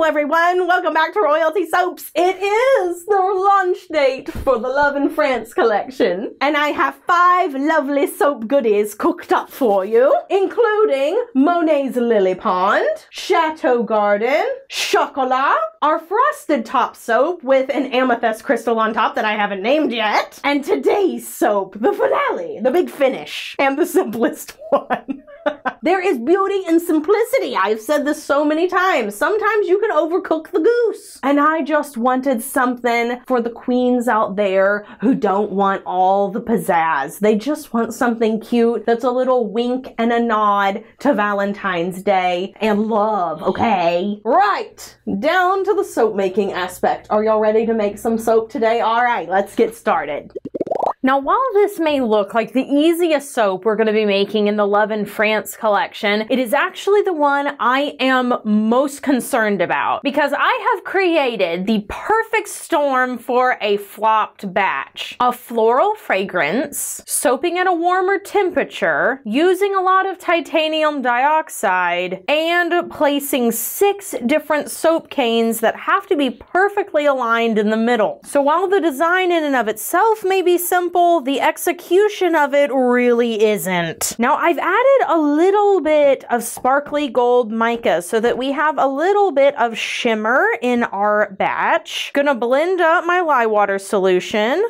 Hello everyone, welcome back to Royalty Soaps. It is the launch date for the Love in France collection. And I have 5 lovely soap goodies cooked up for you, including Monet's Lily Pond, Chateau Garden, Chocolat, our frosted top soap with an amethyst crystal on top that I haven't named yet, and today's soap, the finale, the big finish, and the simplest one. There is beauty in simplicity. I've said this so many times. Sometimes you can overcook the goose. And I just wanted something for the queens out there who don't want all the pizzazz. They just want something cute that's a little wink and a nod to Valentine's Day and love, okay? Right, down to the soap making aspect. Are y'all ready to make some soap today? All right, let's get started. Now, while this may look like the easiest soap we're going to be making in the Love in France collection, it is actually the one I am most concerned about because I have created the perfect storm for a flopped batch. A floral fragrance, soaping at a warmer temperature, using a lot of titanium dioxide, and placing 6 different soap canes that have to be perfectly aligned in the middle. So while the design in and of itself may be simple, the execution of it really isn't. Now, I've added a little bit of sparkly gold mica so that we have a little bit of shimmer in our batch. Gonna blend up my lye water solution.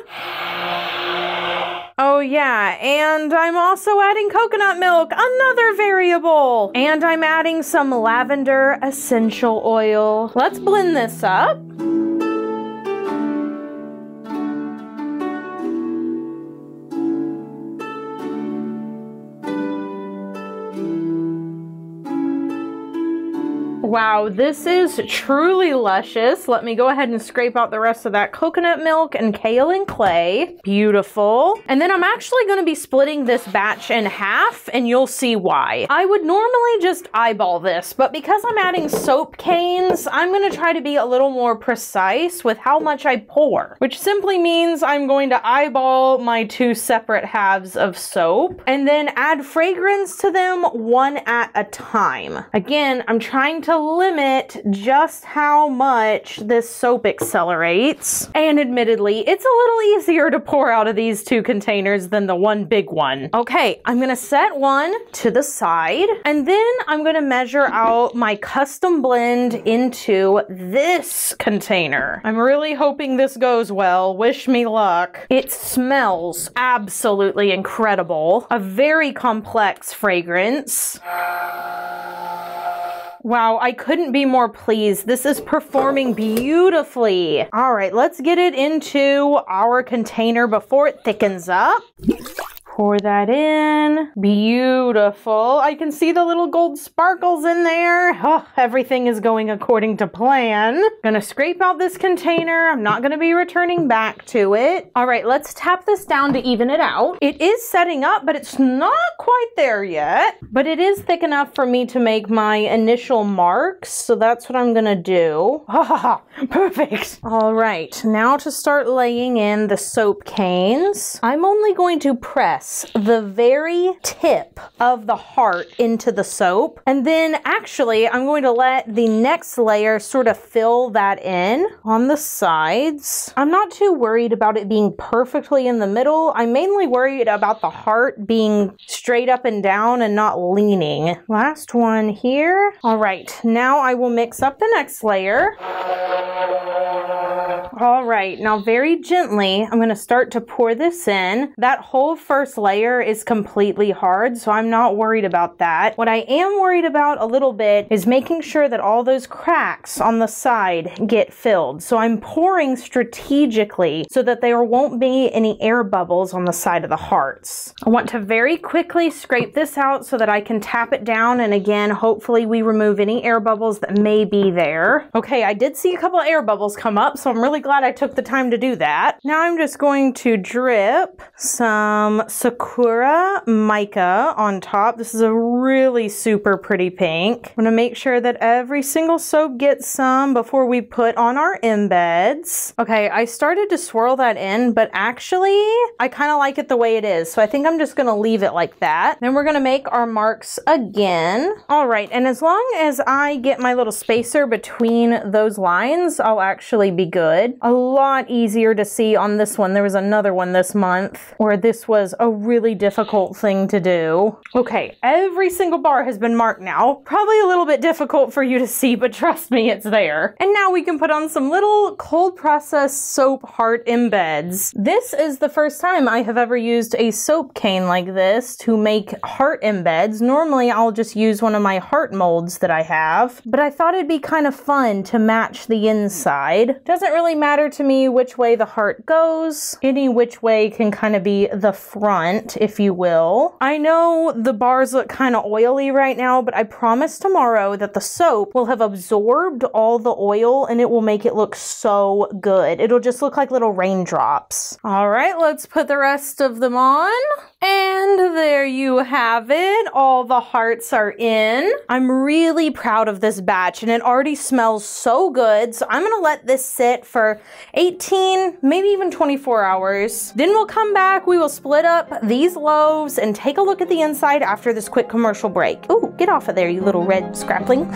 Oh yeah, and I'm also adding coconut milk, another variable. And I'm adding some lavender essential oil. Let's blend this up. Wow, this is truly luscious. Let me go ahead and scrape out the rest of that coconut milk and kale and clay. Beautiful. And then I'm actually going to be splitting this batch in half, and you'll see why. I would normally just eyeball this, but because I'm adding soap canes, I'm going to try to be a little more precise with how much I pour, which simply means I'm going to eyeball my 2 separate halves of soap and then add fragrance to them one at a time. Again, I'm trying to limit just how much this soap accelerates. And admittedly, it's a little easier to pour out of these 2 containers than the one big one. Okay, I'm gonna set one to the side, and then I'm gonna measure out my custom blend into this container. I'm really hoping this goes well. Wish me luck. It smells absolutely incredible. A very complex fragrance. Wow, I couldn't be more pleased. This is performing beautifully. All right, let's get it into our container before it thickens up. Pour that in. Beautiful. I can see the little gold sparkles in there. Oh, everything is going according to plan. Gonna scrape out this container. I'm not gonna be returning back to it. All right, let's tap this down to even it out. It is setting up, but it's not quite there yet. But it is thick enough for me to make my initial marks, so that's what I'm gonna do. Ah, perfect. All right, now to start laying in the soap canes. I'm only going to press the very tip of the heart into the soap, and then actually I'm going to let the next layer sort of fill that in on the sides. I'm not too worried about it being perfectly in the middle. I'm mainly worried about the heart being straight up and down and not leaning. Last one here. All right, now I will mix up the next layer. All right, now very gently, I'm gonna start to pour this in. That whole first layer is completely hard, so I'm not worried about that. What I am worried about a little bit is making sure that all those cracks on the side get filled. So I'm pouring strategically so that there won't be any air bubbles on the side of the hearts. I want to very quickly scrape this out so that I can tap it down, and again, hopefully we remove any air bubbles that may be there. Okay, I did see a couple of air bubbles come up, so I'm really glad glad I took the time to do that. Now I'm just going to drip some Sakura mica on top. This is a really super pretty pink. I'm gonna make sure that every single soap gets some before we put on our embeds. Okay, I started to swirl that in, but actually I kind of like it the way it is. So I think I'm just gonna leave it like that. Then we're gonna make our marks again. All right, and as long as I get my little spacer between those lines, I'll actually be good. A lot easier to see on this one. There was another one this month where this was a really difficult thing to do. Okay, every single bar has been marked now. Probably a little bit difficult for you to see, but trust me, it's there. And now we can put on some little cold processed soap heart embeds. This is the first time I have ever used a soap cane like this to make heart embeds. Normally I'll just use one of my heart molds that I have, but I thought it'd be kind of fun to match the inside. Doesn't really matter to me which way the heart goes. Any which way can kind of be the front, if you will. I know the bars look kind of oily right now, but I promise tomorrow that the soap will have absorbed all the oil and it will make it look so good. It'll just look like little raindrops. All right, let's put the rest of them on. And there you have it. All the hearts are in. I'm really proud of this batch and it already smells so good. So I'm gonna let this sit for 18, maybe even 24 hours. Then we'll come back, we will split up these loaves and take a look at the inside after this quick commercial break. Ooh, get off of there, you little red scrapling.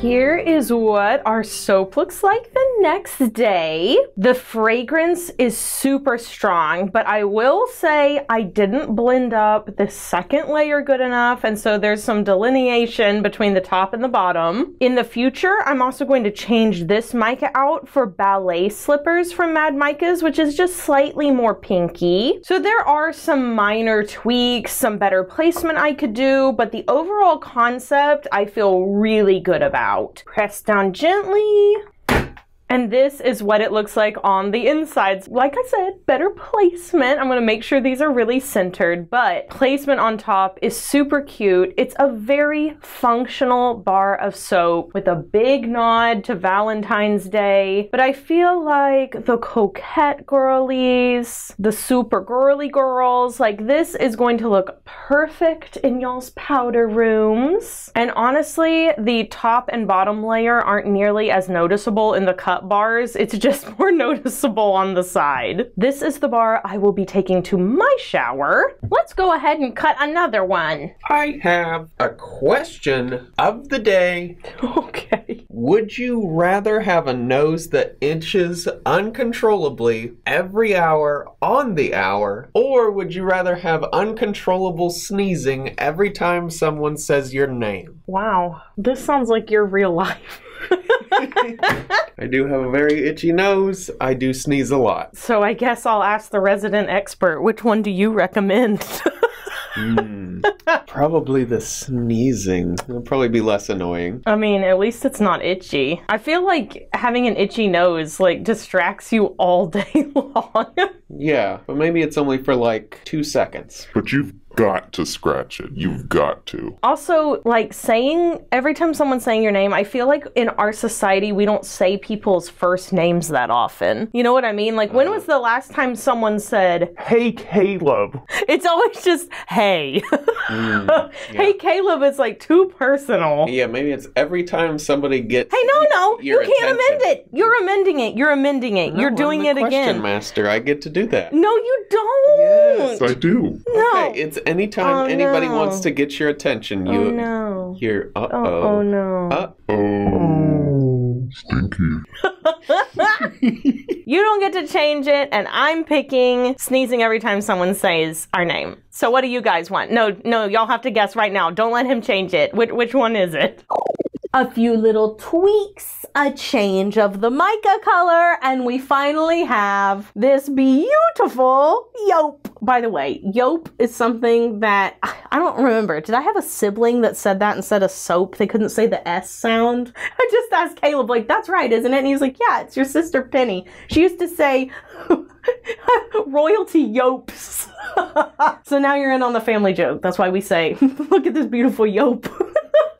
Here is what our soap looks like the next day. The fragrance is super strong, but I will say I didn't blend up the second layer good enough, and so there's some delineation between the top and the bottom. In the future, I'm also going to change this mica out for ballet slippers from Mad Micas, which is just slightly more pinky. So there are some minor tweaks, some better placement I could do, but the overall concept I feel really good about. Press down gently. And this is what it looks like on the insides. Like I said, better placement. I'm gonna make sure these are really centered, but placement on top is super cute. It's a very functional bar of soap with a big nod to Valentine's Day. But I feel like the coquette girlies, the super girly girls, like this is going to look perfect in y'all's powder rooms. And honestly, the top and bottom layer aren't nearly as noticeable in the cut bars. It's just more noticeable on the side. This is the bar I will be taking to my shower. Let's go ahead and cut another one. I have a question of the day. Okay. Would you rather have a nose that itches uncontrollably every hour on the hour, or would you rather have uncontrollable sneezing every time someone says your name? Wow, this sounds like your real life. I do have a very itchy nose. I do sneeze a lot. So I guess I'll ask the resident expert, which one do you recommend? Probably the sneezing. It'll probably be less annoying. I mean, at least it's not itchy. I feel like having an itchy nose like distracts you all day long. Yeah, but maybe it's only for like 2 seconds. But you've got to scratch it. You've got to. Also, like every time someone's saying your name, I feel like in our society, we don't say people's first names that often. You know what I mean? Like, when was the last time someone said, "Hey, Caleb"? It's always just, "Hey." Yeah. Hey, Caleb is like too personal. Yeah, maybe it's every time somebody gets Hey, no, you can't amend attention. it. You're amending it. You're amending it. No, You're doing I'm the it again. Question master. I get to do that. No, you don't. Yes, I do. No. Okay, it's anytime anybody wants to get your attention. Oh, no. You're Oh, no. Oh, stinky. You don't get to change it, and I'm picking sneezing every time someone says our name. So what do you guys want? No, y'all have to guess right now. Don't let him change it. Which one is it? A few little tweaks, a change of the mica color, and we finally have this beautiful yope. by the way, 𝘍𝘀 is something that I don't remember. Did I have a sibling that said that instead of soap? They couldn't say the S sound. I just asked Caleb, like, that's right, isn't it? And he was like, yeah, it's your sister Penny. She used to say royalty 𝘍𝑀s. So now you're in on the family joke. That's why we say, look at this beautiful 𝘍𝑀.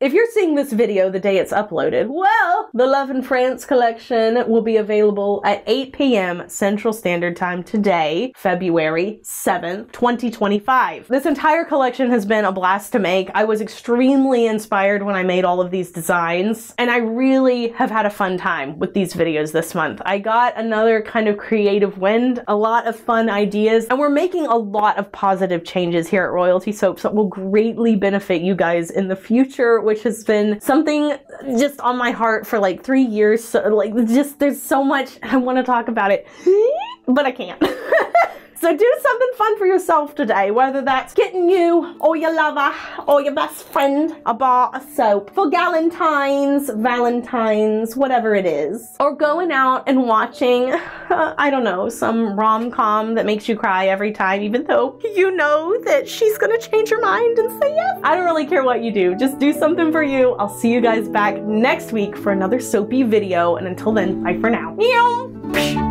If you're seeing this video the day it's uploaded, well, the Love in France collection will be available at 8 p.m. Central Standard Time today, February 7th, 2025. This entire collection has been a blast to make. I was extremely inspired when I made all of these designs, and I really have had a fun time with these videos this month. I got another kind of creative wind, a lot of fun ideas, and we're making a lot of positive changes here at Royalty Soaps that will greatly benefit you guys in the future, which has been something just on my heart for like 3 years. So, like, just there's so much I want to talk about it, but I can't. So do something fun for yourself today, whether that's getting you or your lover or your best friend a bar of soap for Galentine's, Valentine's, whatever it is. Or going out and watching, I don't know, some rom-com that makes you cry every time, even though you know that she's gonna change her mind and say yes. I don't really care what you do. Just do something for you. I'll see you guys back next week for another soapy video. And until then, bye for now. Meow.